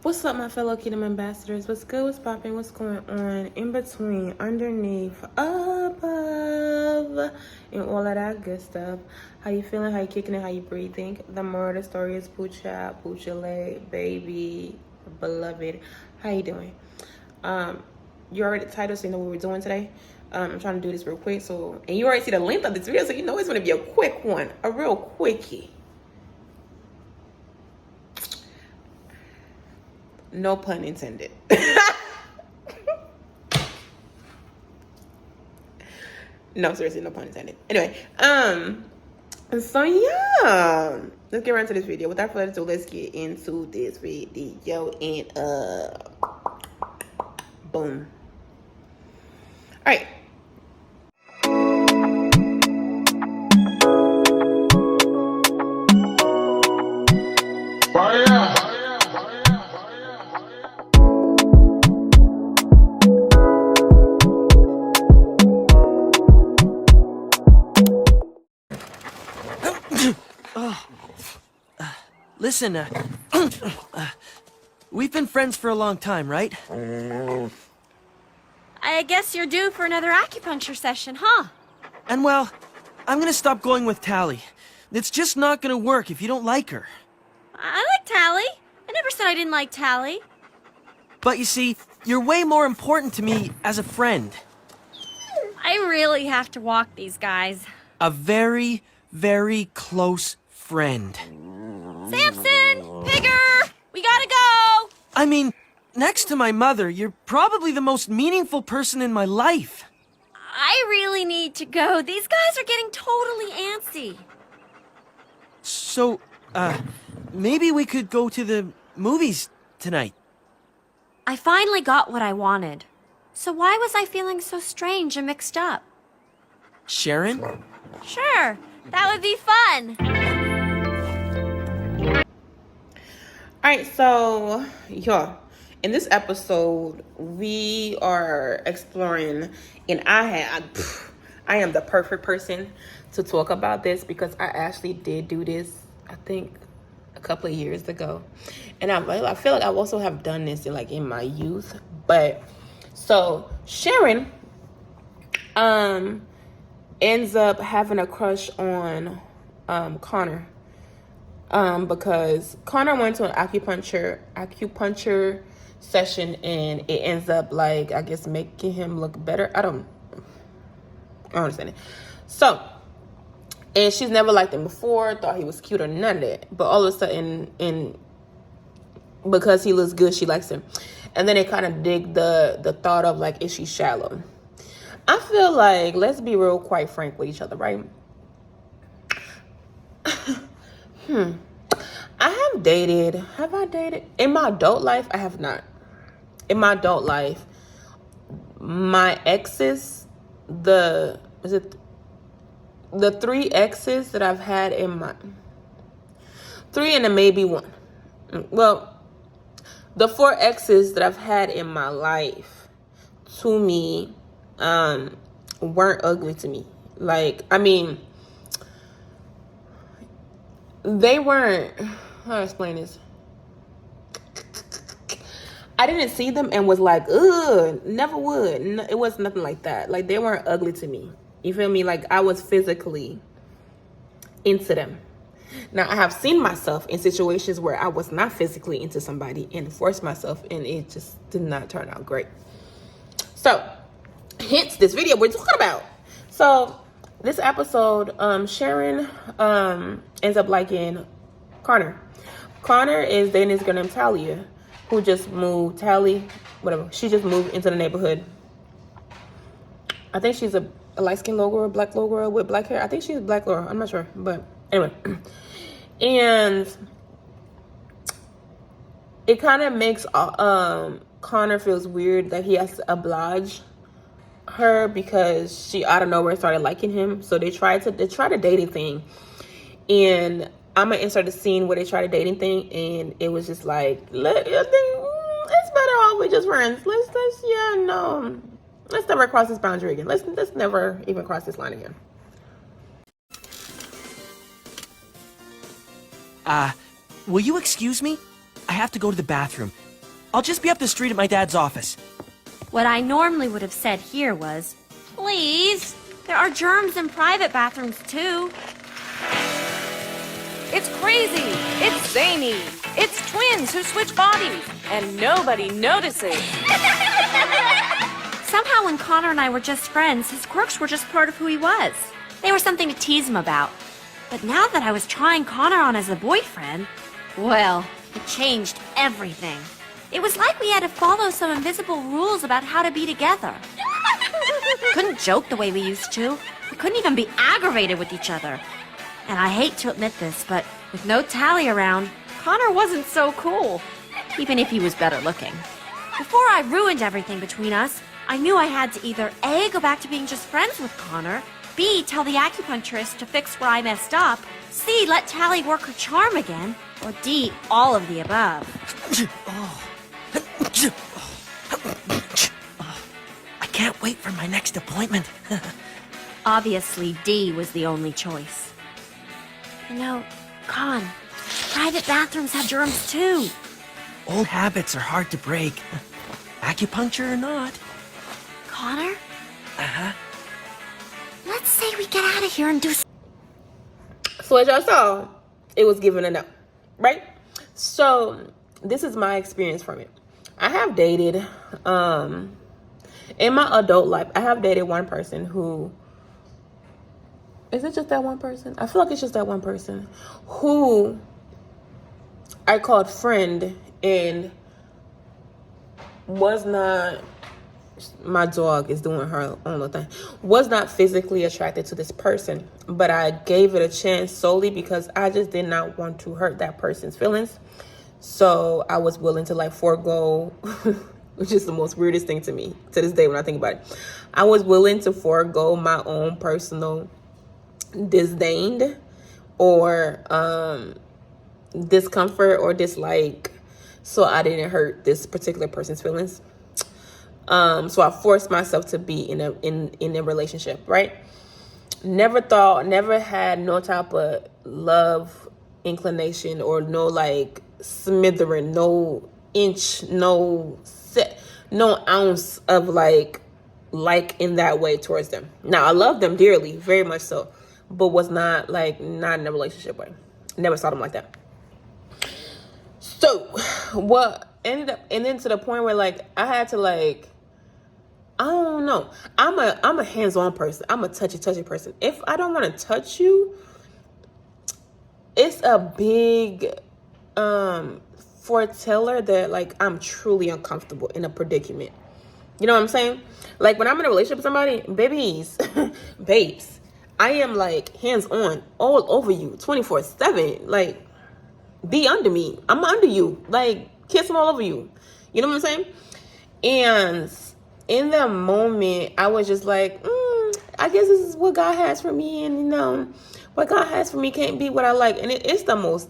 What's up, my fellow Kingdom ambassadors? What's good? What's popping? What's going on? In between, underneath, above, and all of that good stuff. How you feeling? How you kicking it? How you breathing? The moral of the story is Poocha, Poochale, baby, beloved. How you doing? You already the title, so you know what we're doing today. I'm trying to do this real quick. And you already see the length of this video, so you know it's going to be a quick one, a real quickie. No pun intended. No, seriously, no pun intended. Anyway, so yeah, let's get right into this video. Without further ado, let's get into this video and boom. All right. Listen, we've been friends for a long time, right? I guess you're due for another acupuncture session, huh? And well, I'm gonna stop going with Tally. It's just not gonna work if you don't like her. I like Tally. I never said I didn't like Tally. But you see, you're way more important to me as a friend. I really have to walk these guys. A very, very close friend. Samson! Pigger! We gotta go! I mean, next to my mother, you're probably the most meaningful person in my life. I really need to go. These guys are getting totally antsy. So, maybe we could go to the movies tonight. I finally got what I wanted. So why was I feeling so strange and mixed up? Sharon? Sure, that would be fun. Alright, so y'all, in this episode we are exploring, and I am the perfect person to talk about this because I actually did do this, I think, a couple of years ago, and I feel like I also have done this in my youth. But so Sharon ends up having a crush on Connor. Because Connor went to an acupuncture session, and it ends up I guess making him look better. I don't understand it. So, and she's never liked him before, thought he was cute or none of that. But all of a sudden, because he looks good, she likes him. And then they kind of dig the thought of is she shallow? I feel like, let's be real, quite frank with each other, right? Have I dated? In my adult life, I have not. In my adult life, my exes, the 3 exes that I've had in my, 3 and then maybe 1. Well, the 4 exes that I've had in my life, to me, weren't ugly to me. I mean, they weren't, how do I explain this? I didn't see them and was like, ugh, never would. No, it was nothing like that. They weren't ugly to me. You feel me? I was physically into them. Now, I have seen myself in situations where I was not physically into somebody and forced myself, and it just did not turn out great. So, hence this video we're talking about. So, this episode, Sharon ends up liking Connor. Connor is dating this girl named Talia, who just moved, she just moved into the neighborhood. I think she's a light-skinned little girl, black little girl with black hair. I think she's a black girl, I'm not sure, but anyway. And it kind of makes Connor feels weird that he has to oblige her because she out of nowhere started liking him. So they tried a dating thing, and I'm gonna insert a scene where they tried a dating thing, and it was just I think it's better off with just friends. Let's never cross this boundary again. Let's never even cross this line again. Will you excuse me? I have to go to the bathroom. I'll just be up the street at my dad's office. What I normally would have said here was, please, there are germs in private bathrooms too. It's crazy. It's zany. It's twins who switch bodies, and nobody notices. Somehow when Connor and I were just friends, his quirks were just part of who he was. They were something to tease him about. But now that I was trying Connor on as a boyfriend, well, it changed everything. It was like we had to follow some invisible rules about how to be together. Couldn't joke the way we used to. We couldn't even be aggravated with each other. And I hate to admit this, but with no Tally around, Connor wasn't so cool, even if he was better looking. Before I ruined everything between us, I knew I had to either A, go back to being just friends with Connor, B, tell the acupuncturist to fix where I messed up, C, let Tally work her charm again, or D, all of the above. I can't wait for my next appointment. Obviously, D was the only choice. You know, Con, private bathrooms have germs too. Old habits are hard to break. Acupuncture or not. Connor, Uh-huh. let's say we get out of here and do So as y'all saw, it was given a no, right? So this is my experience from it. I have dated, in my adult life, I have dated one person who, is it just that one person? I feel like it's just that one person who I called friend and was not, my dog is doing her own little thing, was not physically attracted to this person, but I gave it a chance solely because I just did not want to hurt that person's feelings. So I was willing to like forego, which is the most weirdest thing to me to this day when I think about it. I was willing to forego my own personal disdain or discomfort or dislike so I didn't hurt this particular person's feelings. So I forced myself to be in a relationship, right? Never had no type of love inclination or no like smithering, no inch, no ounce of like in that way towards them. Now I love them dearly, very much so, but was not in a relationship way. Never saw them like that. So what ended up, and then to the point where like I had to like, I don't know. I'm a hands-on person. I'm a touchy person. If I don't want to touch you, it's a big foreteller that like I'm truly uncomfortable in a predicament. You know what I'm saying? Like when I'm in a relationship with somebody, babes, I am like hands-on all over you 24/7. Like be under me. I'm under you. Like kissing all over you. You know what I'm saying? And in that moment, I was just like, I guess this is what God has for me. And, you know, what God has for me can't be what I like. And it's the most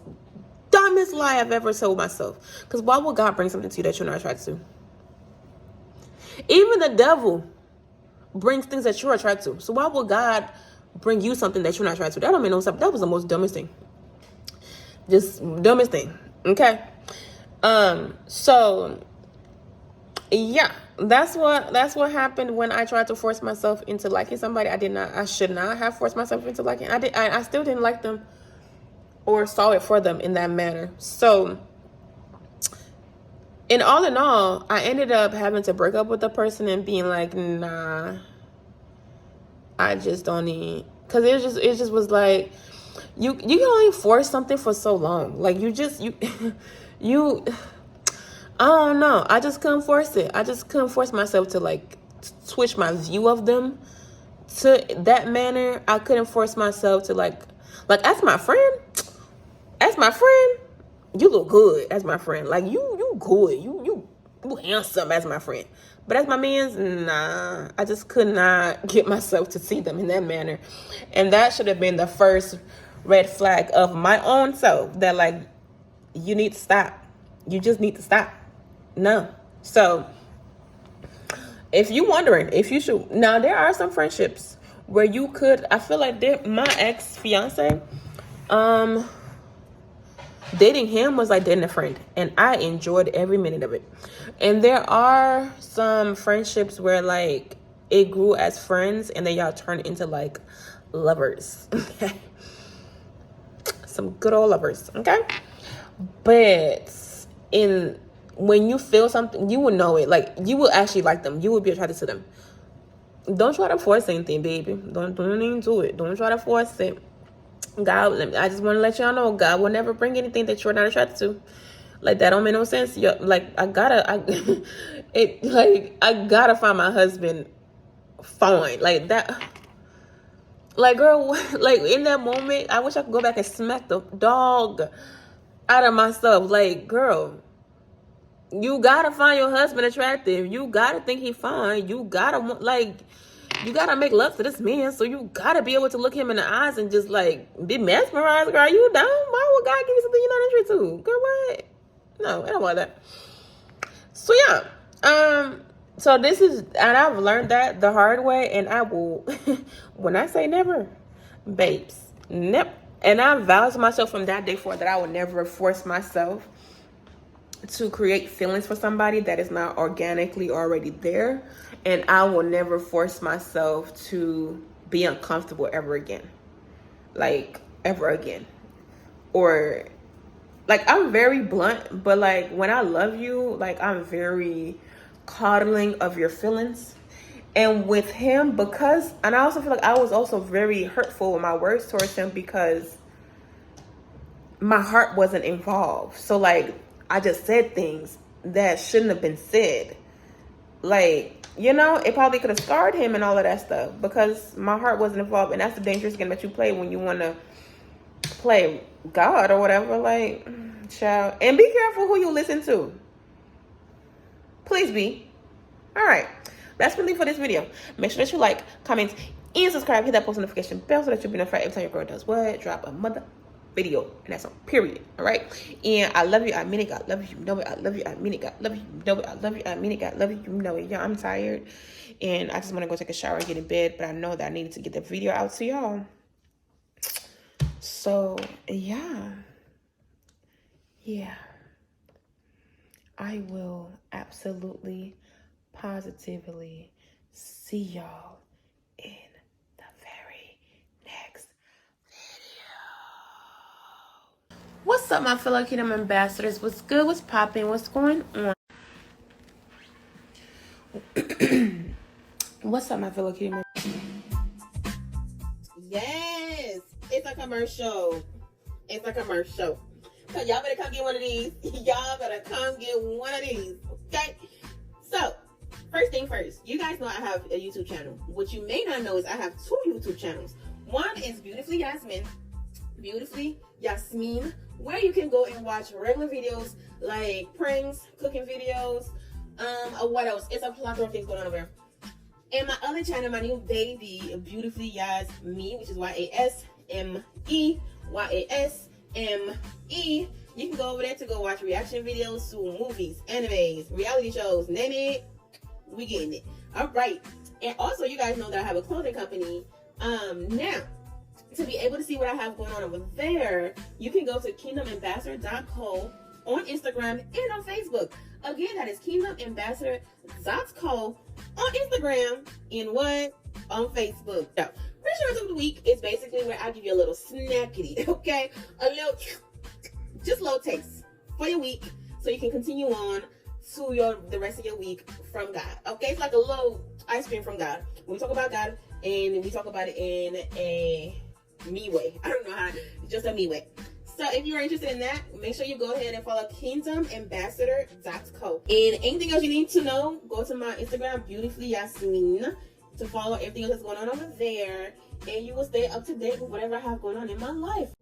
dumbest lie I've ever told myself. Because why would God bring something to you that you're not attracted to? Even the devil brings things that you're attracted to. So why would God bring you something that you're not attracted to? That don't make no sense. That was the most dumbest thing. Just dumbest thing. Okay. So yeah, that's what happened when I tried to force myself into liking somebody. I should not have forced myself into liking. I still didn't like them or saw it for them in that manner. So in all, I ended up having to break up with the person and being like, nah, I just don't need, because it just was like, you can only force something for so long. Like you I don't know. I just couldn't force it. I just couldn't force myself to like switch my view of them to that manner. I couldn't force myself to like as my friend, you look good as my friend. Like you good. You handsome as my friend. But as my man's, nah. I just could not get myself to see them in that manner. And that should have been the first red flag of my own self that like you need to stop. You just need to stop. No. So if you're wondering if you should, now there are some friendships where you could, I feel like my ex-fiance, dating him was like dating a friend, and I enjoyed every minute of it. And there are some friendships where like it grew as friends and then y'all turn into like lovers. Okay, some good old lovers. Okay, but when you feel something, you will know it. Like, you will actually like them, you will be attracted to them. Don't try to force anything, baby. Don't even do it. Don't try to force it. God, I just want to let y'all know, God will never bring anything that you're not attracted to. Like, that don't make no sense. I gotta find my husband fine. Like that. Like, girl, like in that moment, I wish I could go back and smack the dog out of myself. Like, girl, you gotta find your husband attractive. You gotta think he fine. You gotta you gotta make love to this man. So you gotta be able to look him in the eyes and just like be mesmerized. Girl, are you dumb? Why would God give you something you're not interested to? Girl, what? No, I don't want that. So yeah, so this is, and I've learned that the hard way, and I will, when I say never, babes, never. And I vowed to myself from that day forward that I will never force myself to create feelings for somebody that is not organically already there. And I will never force myself to be uncomfortable ever again. Like, ever again. Or, like, I'm very blunt, but like when I love you, like I'm very coddling of your feelings. And with him, because, and I also feel like I was also very hurtful with my words towards him because my heart wasn't involved. So like, I just said things that shouldn't have been said. Like, you know, it probably could have scarred him and all of that stuff because my heart wasn't involved. And that's the dangerous game that you play when you want to play God or whatever. Like, child. And be careful who you listen to. Please be. All right. That's really for this video. Make sure that you like, comment, and subscribe. Hit that post notification bell so that you'll be notified every time your girl does what? Drop a mother video. And that's on period. All right. And I love you. I mean it. God love you. You know it. I love you. I mean it. God love you. You know it. I love you. I mean it. God love you. You know it. Y'all, I'm tired. And I just want to go take a shower and get in bed. But I know that I needed to get the video out to y'all. So, yeah. Yeah. I will absolutely, positively see y'all in the very next video. What's up, my fellow Kingdom ambassadors? What's good? What's popping? What's going on? What's up, my fellow Kingdom? Yes, it's a commercial. It's a commercial. So y'all better come get one of these. Y'all better come get one of these. Okay? So, first thing first, you guys know I have a YouTube channel. What you may not know is I have 2 YouTube channels. One is Beautifully Yasmine. Beautifully Yasmine, where you can go and watch regular videos like pranks, cooking videos, what else? It's a plethora of things going on over there. And my other channel, my new baby, Beautifully Yasme, which is YASME, YASME. You can go over there to go watch reaction videos to movies, animes, reality shows, name it, we getting it. All right. And also, you guys know that I have a clothing company. Now, to be able to see what I have going on over there, you can go to kingdomambassador.co on Instagram and on Facebook. Again, that is kingdomambassador.co on Instagram and what? On Facebook. Now, Reassurance of the Week is basically where I give you a little snackity, okay? A little, just a little taste for your week so you can continue on to the rest of your week from God, okay? It's like a little ice cream from God. We talk about God and we talk about it in a me way. I don't know how, just a me way. So if you're interested in that, make sure you go ahead and follow kingdomambassador.co. And anything else you need to know, go to my Instagram, Beautifully Yasmine, to follow everything else that's going on over there. And you will stay up to date with whatever I have going on in my life.